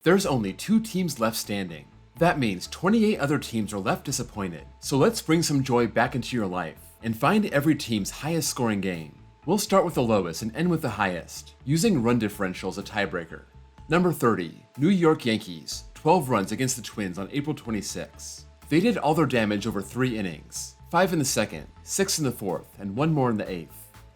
There's only 2 teams left standing. That means 28 other teams are left disappointed. So let's bring some joy back into your life and find every team's highest scoring game. We'll start with the lowest and end with the highest, using run differential as a tiebreaker. Number 30, New York Yankees, 12 runs against the Twins on April 26. They did all their damage over 3 innings, 5 in the second, 6 in the fourth, and 1 more in the 8th.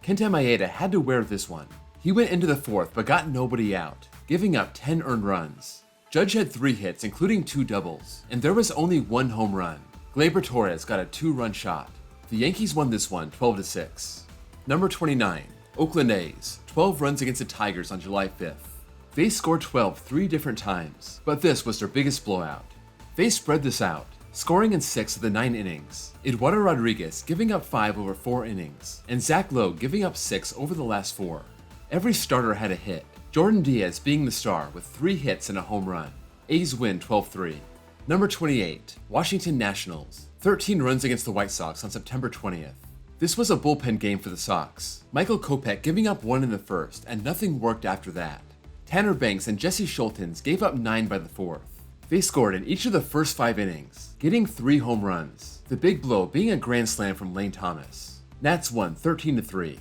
Kenta Maeda had to wear this one. He went into the 4th but got nobody out, giving up 10 earned runs. Judge had 3 hits including 2 doubles, and there was only 1 home run. Gleyber Torres got a 2-run shot. The Yankees won this one 12-6. Number 29, Oakland A's, 12 runs against the Tigers on July 5th. They scored 12 3 different times, but this was their biggest blowout. They spread this out, scoring in 6 of the 9 innings, Eduardo Rodriguez giving up 5 over 4 innings, and Zach Lowe giving up 6 over the last 4. Every starter had a hit, Jordan Diaz being the star with 3 hits and a home run. A's win 12-3. Number 28, Washington Nationals, 13 runs against the White Sox on September 20th. This was a bullpen game for the Sox, Michael Kopech giving up 1 in the first, and nothing worked after that. Tanner Banks and Jesse Schultens gave up 9 by the 4th. They scored in each of the first 5 innings, getting 3 home runs, the big blow being a grand slam from Lane Thomas. Nats won 13-3.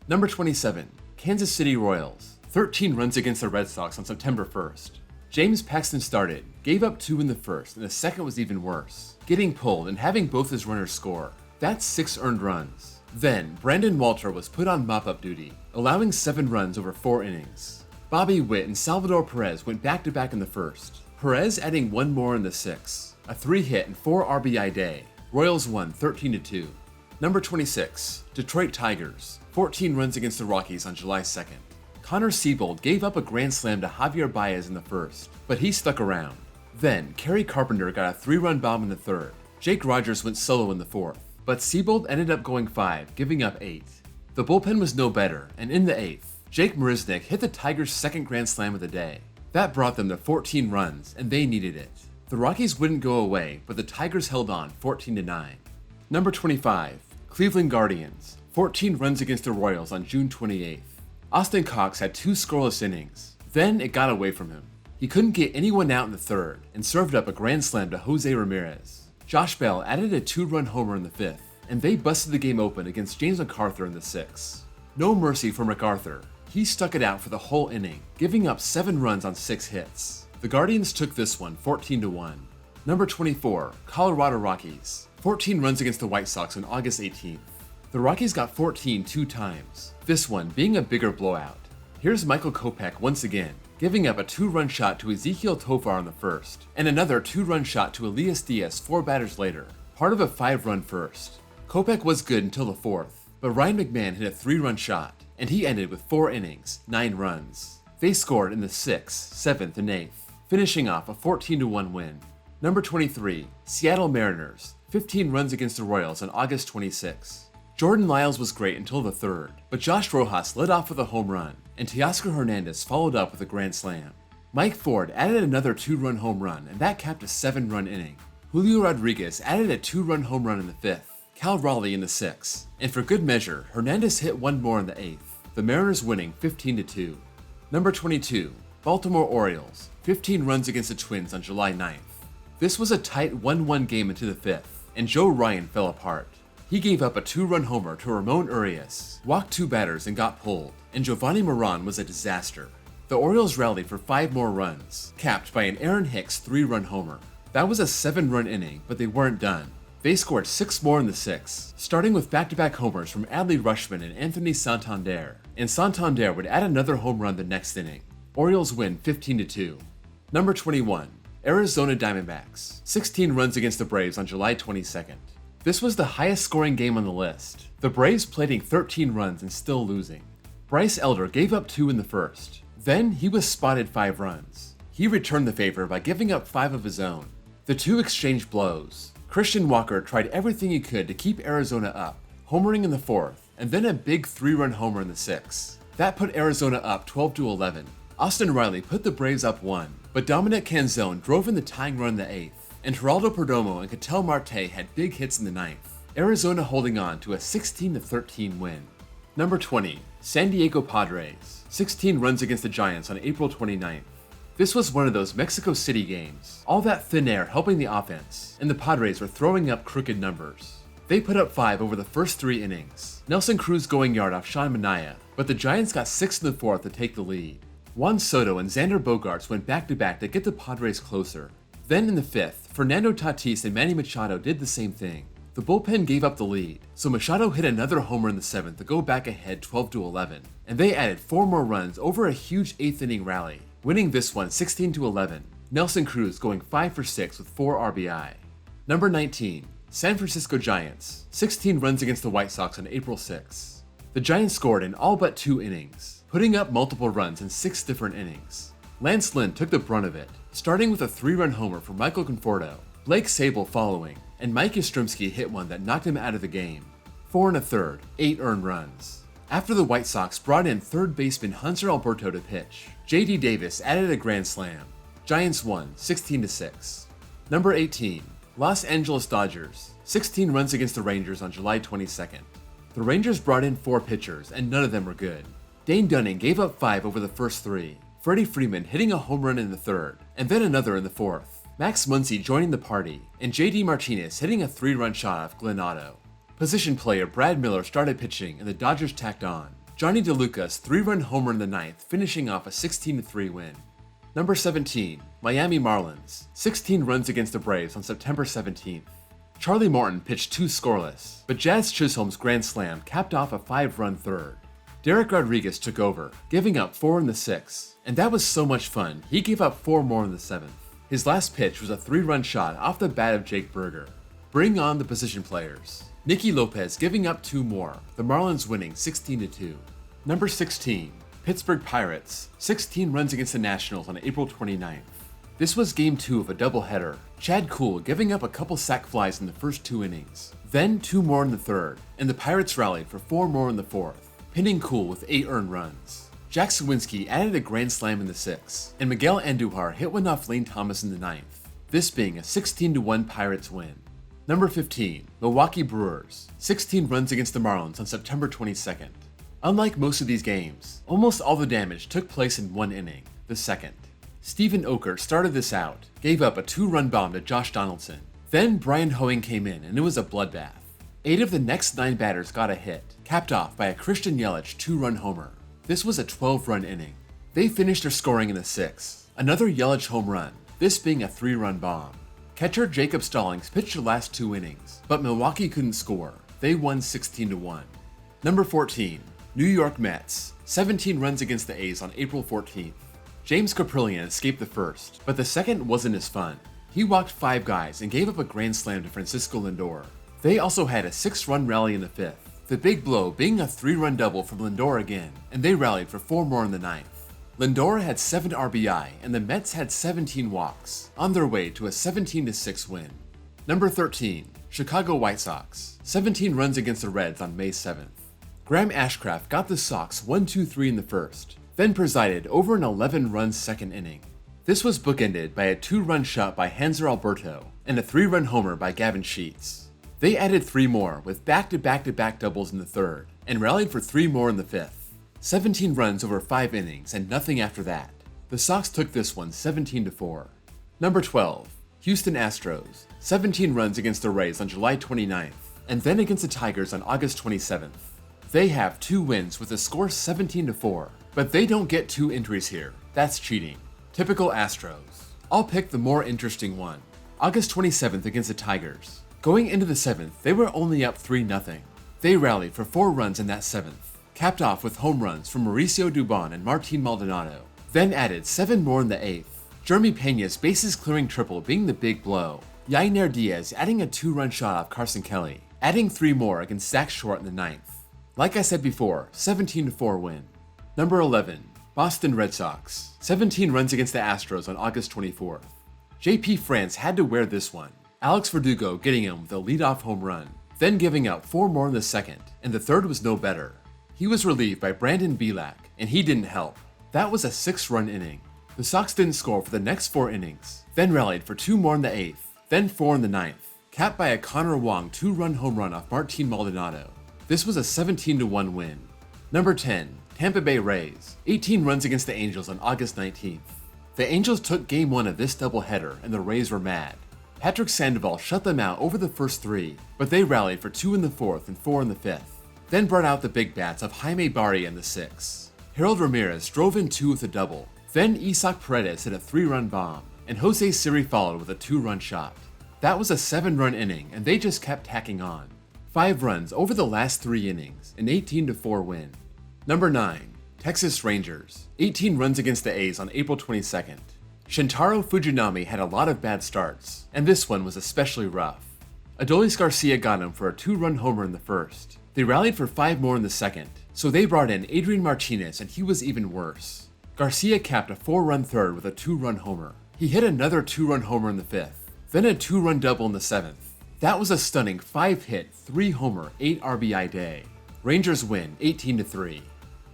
Number 27, Kansas City Royals, 13 runs against the Red Sox on September 1st. James Paxton started, gave up 2 in the first, and the second was even worse, getting pulled and having both his runners score. That's 6 earned runs. Then, Brandon Walter was put on mop-up duty, allowing 7 runs over 4 innings. Bobby Witt and Salvador Perez went back-to-back in the first, Perez adding 1 more in the 6th, a 3-hit and 4 RBI day. Royals won 13-2. Number 26, Detroit Tigers, 14 runs against the Rockies on July 2nd. Connor Siebold gave up a grand slam to Javier Baez in the first, but he stuck around. Then, Kerry Carpenter got a 3-run bomb in the 3rd. Jake Rogers went solo in the 4th, but Siebold ended up going 5, giving up 8. The bullpen was no better, and in the 8th, Jake Marisnick hit the Tigers' 2nd grand slam of the day. That brought them to 14 runs, and they needed it. The Rockies wouldn't go away, but the Tigers held on 14-9. Number 25, Cleveland Guardians, 14 runs against the Royals on June 28th. Austin Cox had 2 scoreless innings. Then it got away from him. He couldn't get anyone out in the 3rd and served up a grand slam to Jose Ramirez. Josh Bell added a 2-run homer in the 5th, and they busted the game open against James McArthur in the 6th. No mercy for MacArthur. He stuck it out for the whole inning, giving up 7 runs on 6 hits. The Guardians took this one 14-1. Number 24, Colorado Rockies, 14 runs against the White Sox on August 18th. The Rockies got 14 2 times, this one being a bigger blowout. Here's Michael Kopech once again, giving up a 2-run shot to Ezekiel Tovar in the 1st, and another 2-run shot to Elias Diaz 4 batters later, part of a 5-run first. Kopech was good until the 4th, but Ryan McMahon hit a 3-run shot, and he ended with 4 innings, 9 runs. They scored in the 6th, 7th, and 8th, finishing off a 14-1 win. Number 23, Seattle Mariners, 15 runs against the Royals on August 26. Jordan Lyles was great until the 3rd, but Josh Rojas led off with a home run, and Teoscar Hernandez followed up with a grand slam. Mike Ford added another 2-run home run, and that capped a 7-run inning. Julio Rodriguez added a 2-run home run in the 5th, Cal Raleigh in the 6th, and for good measure, Hernandez hit 1 more in the 8th, the Mariners winning 15-2. Number 22, Baltimore Orioles, 15 runs against the Twins on July 9th. This was a tight 1-1 game into the 5th, and Joe Ryan fell apart. He gave up a 2-run homer to Ramon Urias, walked 2 batters and got pulled, and Giovanni Moran was a disaster. The Orioles rallied for 5 more runs, capped by an Aaron Hicks 3-run homer. That was a 7-run inning, but they weren't done. They scored 6 more in the 6th, starting with back-to-back homers from Adley Rutschman and Anthony Santander, and Santander would add another home run the next inning. Orioles win 15-2. Number 21, Arizona Diamondbacks, 16 runs against the Braves on July 22nd. This was the highest scoring game on the list, the Braves plating 13 runs and still losing. Bryce Elder gave up 2 in the 1st. Then he was spotted 5 runs. He returned the favor by giving up 5 of his own. The 2 exchanged blows. Christian Walker tried everything he could to keep Arizona up, homering in the 4th, and then a big 3-run homer in the 6th. That put Arizona up 12-11. Austin Riley put the Braves up 1, but Dominic Canzone drove in the tying run in the 8th, and Geraldo Perdomo and Ketel Marte had big hits in the 9th, Arizona holding on to a 16-13 win. Number 20, San Diego Padres, 16 runs against the Giants on April 29th. This was one of those Mexico City games, all that thin air helping the offense, and the Padres were throwing up crooked numbers. They put up 5 over the first 3 innings, Nelson Cruz going yard off Sean Manaea, but the Giants got 6 in the 4th to take the lead. Juan Soto and Xander Bogaerts went back-to-back to get the Padres closer. Then in the 5th, Fernando Tatis and Manny Machado did the same thing. The bullpen gave up the lead, so Machado hit another homer in the 7th to go back ahead 12-11, and they added 4 more runs over a huge 8th inning rally, winning this one 16-11. Nelson Cruz going 5 for 6 with 4 RBI. Number 19, San Francisco Giants, 16 runs against the White Sox on April 6. The Giants scored in all but 2 innings, putting up multiple runs in 6 different innings. Lance Lynn took the brunt of it, starting with a 3-run homer for Michael Conforto, Blake Sable following, and Mike Yastrzemski hit one that knocked him out of the game. 4 1/3, 8 earned runs. After the White Sox brought in third baseman Hunter Alberto to pitch, J.D. Davis added a grand slam. Giants won 16-6. Number 18, Los Angeles Dodgers, 16 runs against the Rangers on July 22nd. The Rangers brought in 4 pitchers, and none of them were good. Dane Dunning gave up 5 over the first 3, Freddie Freeman hitting a home run in the 3rd, and then another in the 4th. Max Muncy joining the party, and J.D. Martinez hitting a 3-run shot off Glenn Otto. Position player Brad Miller started pitching, and the Dodgers tacked on. Johnny DeLuca's 3-run homer in the 9th, finishing off a 16-3 win. Number 17, Miami Marlins, 16 runs against the Braves on September 17th. Charlie Morton pitched 2 scoreless, but Jazz Chisholm's grand slam capped off a 5-run 3rd. Derek Rodriguez took over, giving up 4 in the 6th, and that was so much fun, he gave up 4 more in the 7th. His last pitch was a 3-run shot off the bat of Jake Berger. Bring on the position players. Nicky Lopez giving up 2 more, the Marlins winning 16-2. Number 16, Pittsburgh Pirates, 16 runs against the Nationals on April 29th. This was game 2 of a doubleheader, Chad Kuhl giving up a couple sac flies in the first 2 innings, then 2 more in the 3rd, and the Pirates rallied for 4 more in the 4th, pinning Kuhl with 8 earned runs. Jack Sawinski added a grand slam in the 6th, and Miguel Andujar hit one off Lane Thomas in the 9th, this being a 16-1 Pirates win. Number 15, Milwaukee Brewers, 16 runs against the Marlins on September 22nd. Unlike most of these games, almost all the damage took place in 1 inning, the 2nd. Stephen Oker started this out, gave up a 2-run bomb to Josh Donaldson. Then Brian Hoeing came in and it was a bloodbath. 8 of the next 9 batters got a hit, capped off by a Christian Yelich 2-run homer. This was a 12-run inning. They finished their scoring in the 6th, another Yelich home run, this being a 3-run bomb. Catcher Jacob Stallings pitched the last 2 innings, but Milwaukee couldn't score. They won 16-1. Number 14, New York Mets, 17 runs against the A's on April 14th. James Kaprielian escaped the first, but the second wasn't as fun. He walked 5 guys and gave up a grand slam to Francisco Lindor. They also had a 6-run rally in the 5th, the big blow being a 3-run double from Lindor again, and they rallied for 4 more in the 9th. Lindor had 7 RBI, and the Mets had 17 walks, on their way to a 17-6 win. Number 13, Chicago White Sox, 17 runs against the Reds on May 7th. Graham Ashcraft got the Sox 1-2-3 in the 1st, then presided over an 11-run 2nd inning. This was bookended by a 2-run shot by Hanser Alberto and a 3-run homer by Gavin Sheets. They added 3 more with back-to-back-to-back doubles in the 3rd and rallied for 3 more in the 5th. 17 runs over 5 innings and nothing after that. The Sox took this one 17-4. Number 12, Houston Astros, 17 runs against the Rays on July 29th and then against the Tigers on August 27th. They have 2 wins with a score 17-4, but they don't get 2 entries here. That's cheating. Typical Astros. I'll pick the more interesting one. August 27th against the Tigers. Going into the 7th, they were only up 3-0. They rallied for 4 runs in that 7th, capped off with home runs from Mauricio Dubon and Martin Maldonado, then added 7 more in the 8th. Jeremy Pena's bases-clearing triple being the big blow. Yainer Diaz adding a 2-run shot off Carson Kelly, adding 3 more against Zach Short in the 9th. Like I said before, 17-4 win. Number 11, Boston Red Sox, 17 runs against the Astros on August 24th. JP France had to wear this one. Alex Verdugo getting him with a leadoff home run, then giving up 4 more in the 2nd, and the 3rd was no better. He was relieved by Brandon Bielak, and he didn't help. That was a 6-run inning. The Sox didn't score for the next 4 innings, then rallied for 2 more in the 8th, then 4 in the 9th, capped by a Connor Wong 2-run home run off Martin Maldonado. This was a 17-1 win. Number 10, Tampa Bay Rays, 18 runs against the Angels on August 19th. The Angels took Game 1 of this doubleheader, and the Rays were mad. Patrick Sandoval shut them out over the first 3, but they rallied for 2 in the 4th and 4 in the 5th, then brought out the big bats of Jaime Barria in the 6th. Harold Ramirez drove in 2 with a double, then Isaac Paredes hit a 3-run bomb, and Jose Siri followed with a 2-run shot. That was a 7-run inning, and they just kept tacking on. 5 runs over the last 3 innings, an 18-4 win. Number 9. Texas Rangers, 18 runs against the A's on April 22nd. Shintaro Fujinami had a lot of bad starts, and this one was especially rough. Adolis Garcia got him for a 2-run homer in the first. They rallied for 5 more in the second, so they brought in Adrian Martinez, and he was even worse. Garcia capped a 4-run third with a 2-run homer. He hit another 2-run homer in the 5th, then a 2-run double in the 7th. That was a stunning 5-hit, 3-homer, 8 RBI day. Rangers win 18-3.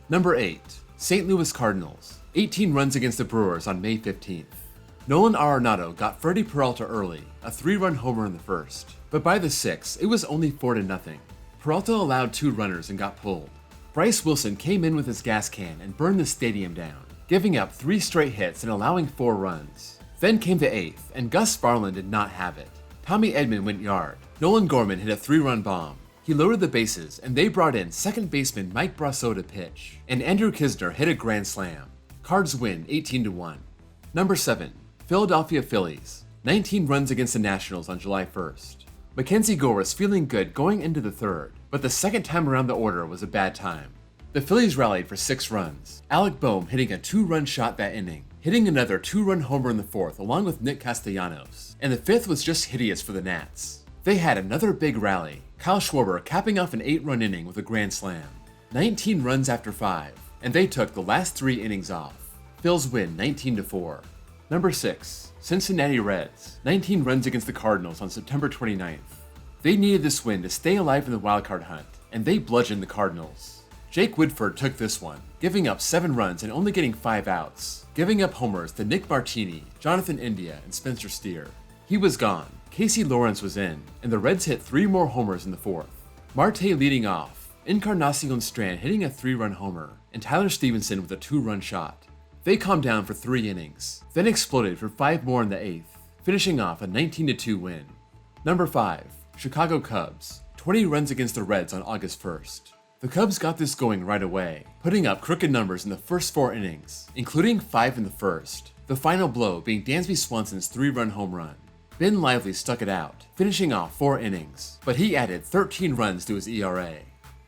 Number 8. St. Louis Cardinals, 18 runs against the Brewers on May 15th. Nolan Arenado got Freddie Peralta early, a 3-run homer in the first, but by the 6th, it was only 4-0. Peralta allowed 2 runners and got pulled. Bryce Wilson came in with his gas can and burned the stadium down, giving up 3 straight hits and allowing 4 runs. Then came the 8th, and Gus Farland did not have it. Tommy Edman went yard. Nolan Gorman hit a 3-run bomb. He loaded the bases, and they brought in second baseman Mike Brasso to pitch, and Andrew Kisner hit a grand slam. Cards win 18-1. Number 7. Philadelphia Phillies, 19 runs against the Nationals on July 1st. Mackenzie Gore was feeling good going into the 3rd, but the second time around the order was a bad time. The Phillies rallied for 6 runs, Alec Boehm hitting a 2-run shot that inning, hitting another 2-run homer in the 4th along with Nick Castellanos, and the 5th was just hideous for the Nats. They had another big rally, Kyle Schwarber capping off an 8-run inning with a grand slam. 19 runs after 5, and they took the last 3 innings off. Phils win 19-4. Number 6. Cincinnati Reds, 19 runs against the Cardinals on September 29th. They needed this win to stay alive in the wildcard hunt, and they bludgeoned the Cardinals. Jake Woodford took this one, giving up 7 runs and only getting 5 outs, giving up homers to Nick Martini, Jonathan India, and Spencer Steer. He was gone, Casey Lawrence was in, and the Reds hit 3 more homers in the 4th. Marte leading off, Encarnacion Strand hitting a 3-run homer, and Tyler Stevenson with a 2-run shot. They calmed down for 3 innings, then exploded for 5 more in the 8th, finishing off a 19-2 win. Number 5. Chicago Cubs, 20 runs against the Reds on August 1st. The Cubs got this going right away, putting up crooked numbers in the first 4 innings, including 5 in the first, the final blow being Dansby Swanson's 3-run home run. Ben Lively stuck it out, finishing off 4 innings, but he added 13 runs to his ERA.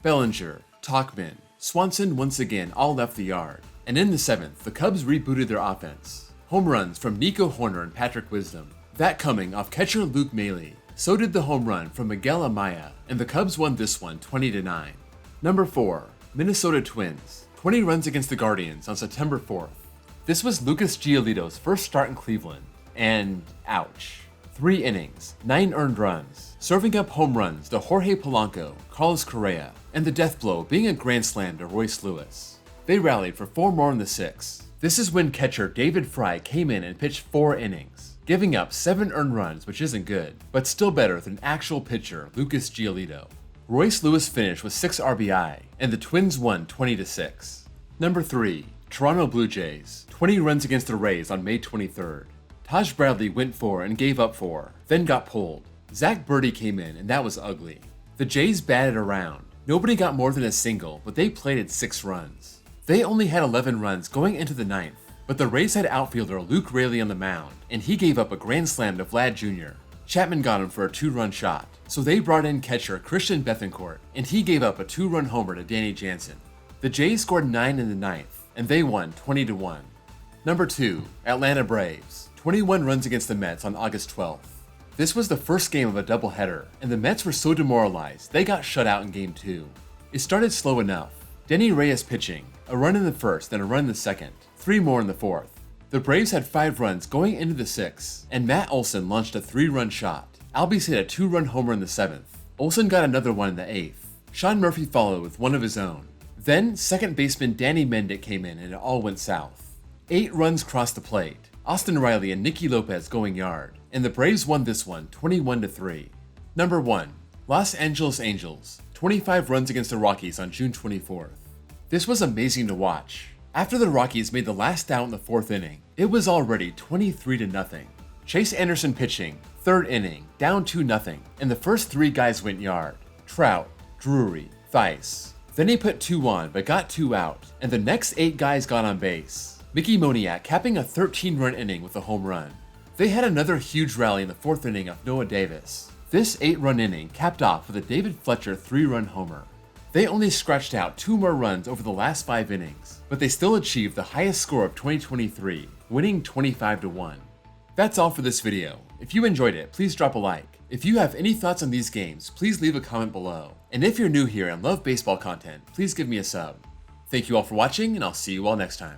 Bellinger, Tauchman, Swanson once again all left the yard, and in the 7th, the Cubs rebooted their offense. Home runs from Nico Horner and Patrick Wisdom, that coming off catcher Luke Maile. So did the home run from Miguel Amaya, and the Cubs won this one 20-9. Number 4. Minnesota Twins, 20 runs against the Guardians on September 4th. This was Lucas Giolito's first start in Cleveland, and ouch. 3 innings, 9 earned runs, serving up home runs to Jorge Polanco, Carlos Correa, and the death blow being a grand slam to Royce Lewis. They rallied for 4 more in the 6th. This is when catcher David Fry came in and pitched 4 innings, giving up 7 earned runs, which isn't good, but still better than actual pitcher Lucas Giolito. Royce Lewis finished with 6 RBI, and the Twins won 20-6. Number 3. Toronto Blue Jays, 20 runs against the Rays on May 23rd. Taj Bradley went 4 and gave up 4, then got pulled. Zach Birdie came in, and that was ugly. The Jays batted around. Nobody got more than a single, but they plated 6 runs. They only had 11 runs going into the 9th, but the Rays had outfielder Luke Raley on the mound, and he gave up a grand slam to Vlad Jr. Chapman got him for a 2-run shot, so they brought in catcher Christian Bethancourt, and he gave up a 2-run homer to Danny Jansen. The Jays scored 9 in the 9th, and they won 20-1. Number 2. Atlanta Braves, 21 runs against the Mets on August 12th. This was the first game of a doubleheader, and the Mets were so demoralized they got shut out in Game 2. It started slow enough. Denny Reyes pitching, a run in the first and a run in the second, 3 more in the 4th. The Braves had 5 runs going into the 6th, and Matt Olson launched a 3-run shot. Albies hit a 2-run homer in the 7th. Olson got another one in the 8th. Sean Murphy followed with one of his own. Then, second baseman Danny Mendick came in and it all went south. 8 runs crossed the plate. Austin Riley and Nicky Lopez going yard, and the Braves won this one 21-3. Number 1. Los Angeles Angels, 25 runs against the Rockies on June 24th. This was amazing to watch. After the Rockies made the last out in the 4th inning, it was already 23-0. Chase Anderson pitching, 3rd inning, down 2-0, and the first 3 guys went yard: Trout, Drury, Theis. Then he put 2 on but got 2 out, and the next 8 guys got on base. Mickey Moniak capping a 13-run inning with a home run. They had another huge rally in the 4th inning of Noah Davis. This 8-run inning capped off with a David Fletcher 3-run homer. They only scratched out 2 more runs over the last 5 innings, but they still achieved the highest score of 2023, winning 25-1. That's all for this video. If you enjoyed it, please drop a like. If you have any thoughts on these games, please leave a comment below. And if you're new here and love baseball content, please give me a sub. Thank you all for watching, and I'll see you all next time.